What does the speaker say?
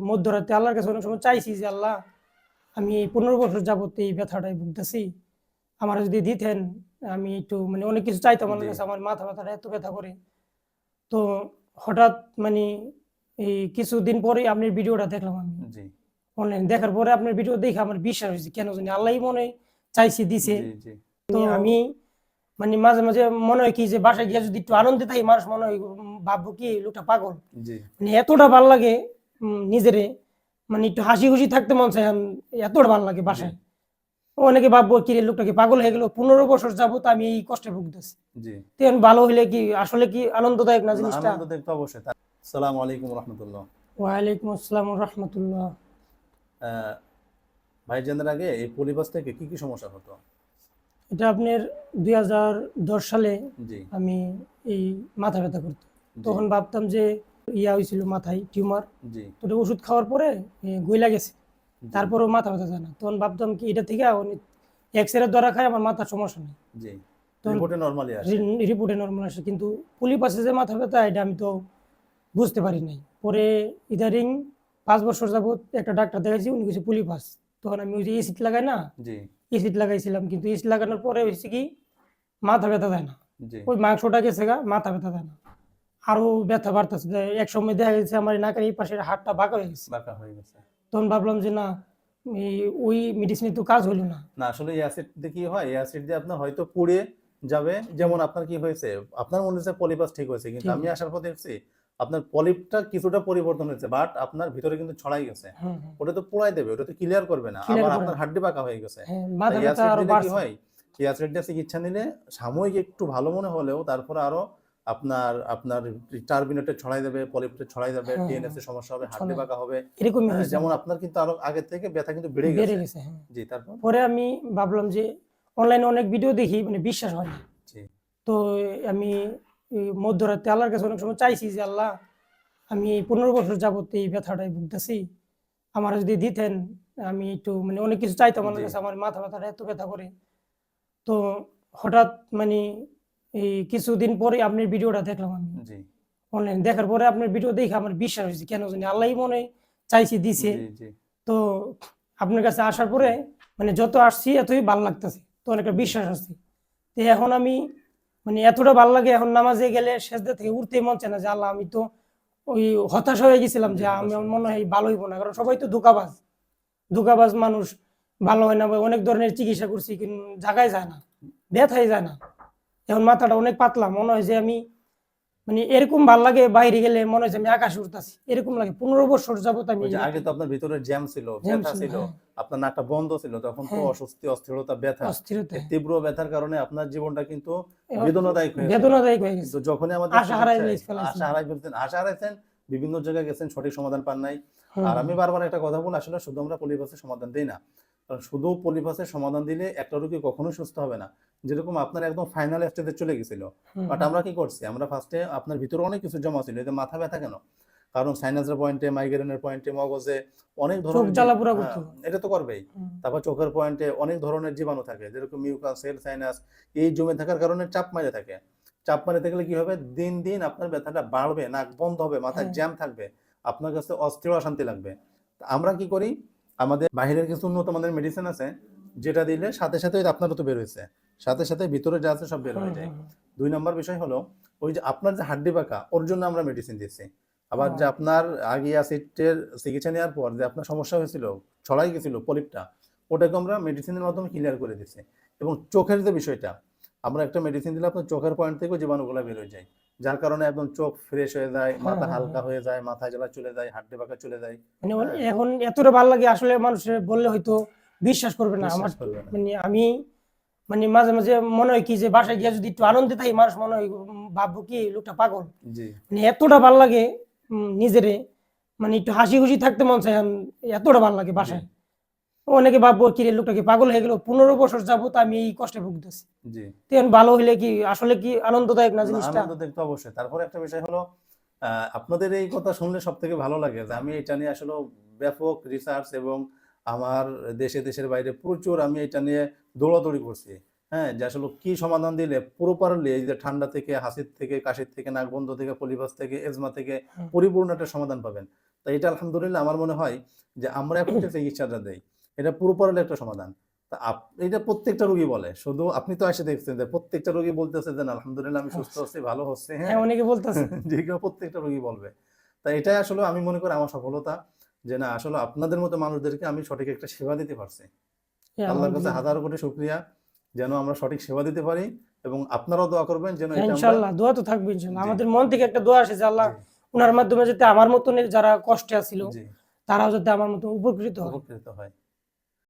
মধ্যরাতে আল্লাহর কাছে অনেক সময় চাইছি যে আল্লাহ, আমি এই 15 বছর যাবত এই ব্যথাটাই ভুগতেছি, আমার যদি দিতেন। আমি একটু অনেক কিছু চাইতাম আল্লাহর কাছে, আমার মাথা ব্যথাটা এত ব্যথা করে। তো হঠাৎ এই কিছুদিন পরে আপনার ভিডিওটা দেখলাম আমি অনলাইন। দেখার পরে আপনার ভিডিও দেখে আমার বিশ্বাস হয়েছে, কেন জানি আল্লাহই মনে চাইছে দিছে। তো আমি মাঝে মাঝে মনে হয় কি যে বাসায় গিয়ে যদি একটু আনন্দে থাকি, মানুষ মনে হয় ভাববো কি লোকটা পাগল। এতটা ভাল লাগে নিজেরে, একটু হাসি খুশি থাকতে মন চায়, এতটা ভাল লাগে বাসায়। অনেকে ভাববো কি লোকটা কি পাগল হয়ে গেল, 15 বছর যাবত আমি এই কষ্টে ভুগতেছি। ভালো হইলে কি আসলে কি আনন্দদায়ক না জিনিসটা? আনন্দদায়ক তো অবশ্যই। আসসালামু আলাইকুম রাহমাতুল্লাহ। ওয়ালাইকুম আসসালাম রাহমাতুল্লাহ। ভাইজানের আগে এই পলিপাস থেকে কি কি সমস্যা হতো? এটা আপনার 2010 সালে আমি এই মাথা ব্যথা করতো। তখন ভাবতাম যে হয়েছিল মাথায় টিউমার, তো ওষুধ খাওয়ার পরে গইলা গেছে, তারপরেও মাথা ব্যথা যায় না। তখন ভাবতাম কি এটা থেকে এক্সরে দ্বারা খায় আমার মাথার সমস্যা নেই, রিপোর্টে নর্মাল আসে। কিন্তু পলিপাসে যে মাথা ব্যথা এটা আমি তো বুঝতে পারি নাই। পরে ইদারিং 5 বছর যাবত একটা ডাক্তার দেখাইছি, উনি কিছু পলিপাস। তখন আমি ওই যে এসিড লাগাই না, এসিড লাগাইছিলাম, কিন্তু এসিড লাগানোর পরে হয়েছে কি মাথা ব্যথা যায় না, ওই মাংসটা গেছে গা, মাথা ব্যথা যায় না, আরো ব্যথা বাড়তেছে। এক সময় দেখা গেছে আমার নাকের এই পাশের হাড়টা বাঁকা হয়ে গেছে। তখন ভাবলাম যে না, ওই মেডিসিনে তো কাজ হলো না। আসলে এই অ্যাসিড দিয়ে কি হয়, এই অ্যাসিড দিয়ে আপনার হয়তো পুড়ে যাবে। যেমন আপনার কি হয়েছে, আপনার মনে হচ্ছে পলিপাস ঠিক হয়েছে, কিন্তু আমি আসার পর দেখছি আপনার পলিপটা কিছুটা পরিবর্তন হয়েছে, বাট আপনার ভিতরে কিন্তু ছড়াই গেছে। ওটা তো পোড়াই দেবে, ওটা তো ক্লিয়ার করবে না, আবার আপনার হাড্ডি বাঁকা হয়ে গেছে। কি হয়, এই অ্যাসিড দিয়ে চিকিৎসা নিলে সাময়িক একটু ভালো মনে হলেও তারপরে আরো আপনার আপনার টার্বিনেটে ছড়াই দেবে, পলিপটে ছড়াই দেবে, টিএনএস এর সমস্যা হবে, হাড্ডি বাঁকা হবে। যেমন আপনার কিন্তু আরো আগে থেকে ব্যথা কিন্তু বেড়ে গেছে। জি, তারপর পরে আমি ভাবলাম যে অনলাইনে অনেক ভিডিও দেখি, বিশ্বাস হয় না। তো আমি মধ্যরাতে আল্লাহর কাছে অনেক সময় চাইছি যে আল্লাহ, আমি 15 বছর যাবত এই ব্যথাটাই ভুগতেছি, আমার যদি দিতেন। আমি একটু অনেক কিছু চাইতাম আল্লাহর কাছে, আমার মাথা ব্যথাটা এত ব্যথা করে। তো হঠাৎ এই কিছুদিন পরে আপনার ভিডিওটা দেখলাম আমি অনলাইন। দেখার পরে আপনার ভিডিও দেখে আমার বিশ্বাস হয়েছে, কেন জানি আল্লাহই মনে চাইছে দিছে। তো আপনার কাছে আসার পরে যত আসছি এতই ভালো লাগতেছে, তো অনেকটা বিশ্বাস আছে। তো এখন আমি এতটা ভালো লাগে, এখন নামাজে গেলে সেজদা থেকে উঠতেই মন চায় না যে আল্লাহ, আমি তো ওই হতাশ হয়ে গেছিলাম যে আমি মনে হয় ভালো হইব না, কারণ সবাই তো ধোঁকাবাজ মানুষ, ভালো হয় না। অনেক ধরনের চিকিৎসা করছি কিন্তু জায়গায় যায় না, ব্যথাই যায় না। এখন মাথাটা অনেক পাতলা, মনে হয় যে আমি এরকম ভাল লাগে, বাইরে গেলে মনে হয় যে আমি আকাশে উঠতেছি, এরকম লাগে। 15 বছর যাবত আমি। আগে তো আপনার ভিতরে জ্যাম ছিল, ব্যথা ছিল, আপনার নাকটা বন্ধ ছিল, তখন তো অস্বস্তি, অস্থিরতা, ব্যথা, তীব্র ব্যথার কারণে আপনার জীবনটা কিন্তু বেদনাদায়ক হয়ে গেছে। যখনই আমাদের আশা হারাইছেন, বিভিন্ন জায়গায় গেছেন, সঠিক সমাধান পান নাই। আর আমি বারবার একটা কথা বলি, আসলে শুধু আমরা পলিপাসের সমাধান দেই না, কারণ শুধু পলিপাসের সমাধান দিলে একটা রোগী কখনোই সুস্থ হবে না। যেরকম আপনার একদম ফাইনাল স্টেজে চলে গেছিল, বাট আমরা কি করছি, আমরা ফার্স্টে আপনার ভিতরে অনেক কিছু জমা ছিল। এই যে মাথা ব্যথা কেন, কারণ সাইনাসের পয়েন্টে, মাইগ্রেনের পয়েন্টে, মগজে অনেক ধরনের, এটা তো করবেই। তারপর চোখের পয়েন্টে অনেক ধরনের জীবাণু থাকে, যেরকম মিউকাস, সেল, সাইনাস, এই জমে থাকার কারণে চাপ মারে থাকে। চাপ মারতে গেলে কি হবে, দিন দিন আপনার ব্যথাটা বাড়বে, নাক বন্ধ হবে, মাথায় জ্যাম থাকবে, আপনার কাছে অস্থির অশান্তি লাগবে। আমরা কি করি, আমাদের বাহিরের কিছু উন্নত মানের মেডিসিন আছে, যেটা দিলে সাথে সাথে আপনারও তো বের হয়েছে, সাথে সাথে ভিতরে যা আছে সব বের হয়ে যায়। 2 নম্বর বিষয় হলো, ওই যে আপনার যে হাড্ডি বাঁকা, ওর জন্য আমরা মেডিসিন দিচ্ছি। আবার যে আপনার আগে অ্যাসিডের চিকিৎসা নেওয়ার পর যে আপনার সমস্যা হয়েছিল, ছড়াই গেছিল পলিপটা, ওটাকে আমরা মেডিসিনের মাধ্যমে ক্লিয়ার করে দিচ্ছি। এবং চোখের যে বিষয়টা, আমরা একটা মেডিসিন দিলে আপনার চোখের পয়েন্ট থেকে জীবাণুগুলো বের হয়ে যায়, যার কারণে একদম চোখ ফ্রেশ হয়ে যায়, মাথা হালকা হয়ে যায়, মাথায় জ্বালা চলে যায়, হাড্ডি বাঁকা চলে যায়। এখন এতটা ভালো লাগে, আসলে মানুষের বললে হয়তো বিশ্বাস করবে না। আমার আমি মাঝে মাঝে মনে হয় কি যে বাসায় গিয়ে যদি একটু আনন্দে থাকি, মানুষ মনে হয় ভাববো কি লোকটা পাগল। এতটা ভালো লাগে নিজেরে, একটু হাসি খুশি থাকতে মন চায়, এতটা ভালো লাগে বাসায়। অনেকে ভাববো কি লোকটা কি পাগল হয়ে গেল, 15 বছর যাবত আমি এই কষ্টে ভুগতেছি। ভালো হইলে কি আসলে কি আনন্দদায়ক না জিনিসটা? আনন্দদায়ক তো অবশ্যই। তারপরে একটা বিষয় হলো, আপনাদের এই কথা শুনলে সব থেকে ভালো লাগে যে আমি এটা নিয়ে আসলে ব্যাপক রিসার্চ, এবং আমার দেশের বাইরে প্রচুর আমি এটা নিয়ে দৌড়াদৌড়ি করছি। হ্যাঁ, যে আসলে কি সমাধান দিলে পুরোপুরি এই যে ঠান্ডা থেকে, হাসির থেকে, কাশির থেকে, নাক বন্ধ থেকে, পলিপাস থেকে, এজমা থেকে পরিপূর্ণ একটা সমাধান পাবেন। তো এটা আলহামদুলিল্লাহ আমার মনে হয় যে আমরা এখন যে চিকিৎসাটা দেই এটা পুরোপুরি একটা সমাধান। তা এটা প্রত্যেকটা রোগী বলে, শুধু আপনি তো এসে দেখছেন যে প্রত্যেকটা রোগী বলতেছে যে না আলহামদুলিল্লাহ আমি সুস্থ হচ্ছি, ভালো হচ্ছে। হ্যাঁ, অনেকে বলতেছে যে কেউ প্রত্যেকটা রোগী বলবে। তা এটাই আসলে আমি মনে করি আমার সফলতা, যে না আসলে আপনাদের মতো মানুষদেরকে আমি সঠিক একটা সেবা দিতে পারছি। আল্লাহর কাছে হাজার কোটি শুকরিয়া যেন আমরা সঠিক সেবা দিতে পারি, এবং আপনারাও দোয়া করবেন যেন এটা আমরা ইনশাআল্লাহ। দোয়া তো থাকবে ইনশাআল্লাহ। আমাদের মন থেকে একটা দোয়া আসে যে আল্লাহ উনার মাধ্যমে যাতে আমার মতন যারা কষ্টে আছিল তারাও যাতে আমার মতো উপকৃত হয়।